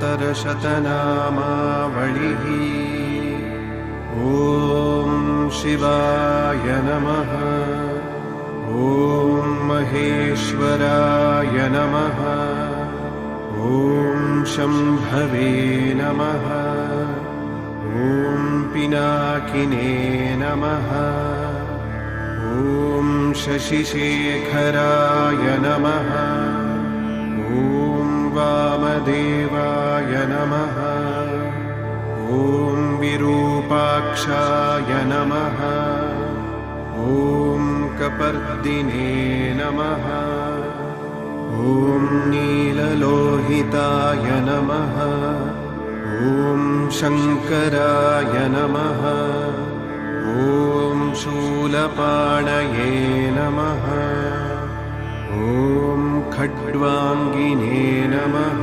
अष्टोत्तरशतनामावलिः। ॐ शिवाय नमः। ॐ महेश्वराय नमः। ॐ शम्भवे नमः। ॐ पिनाकिने नमः। ॐ शशिशेखराय नमः। ॐ वामदेवाय नमः। ॐ विरूपाक्षाय नमः। ॐ कपर्दिने नमः। ॐ नीललोहिताय नमः। ॐ शङ्कराय नमः। ॐ शूलपाणये नमः। ॐ खड्वाङ्गिने नमः।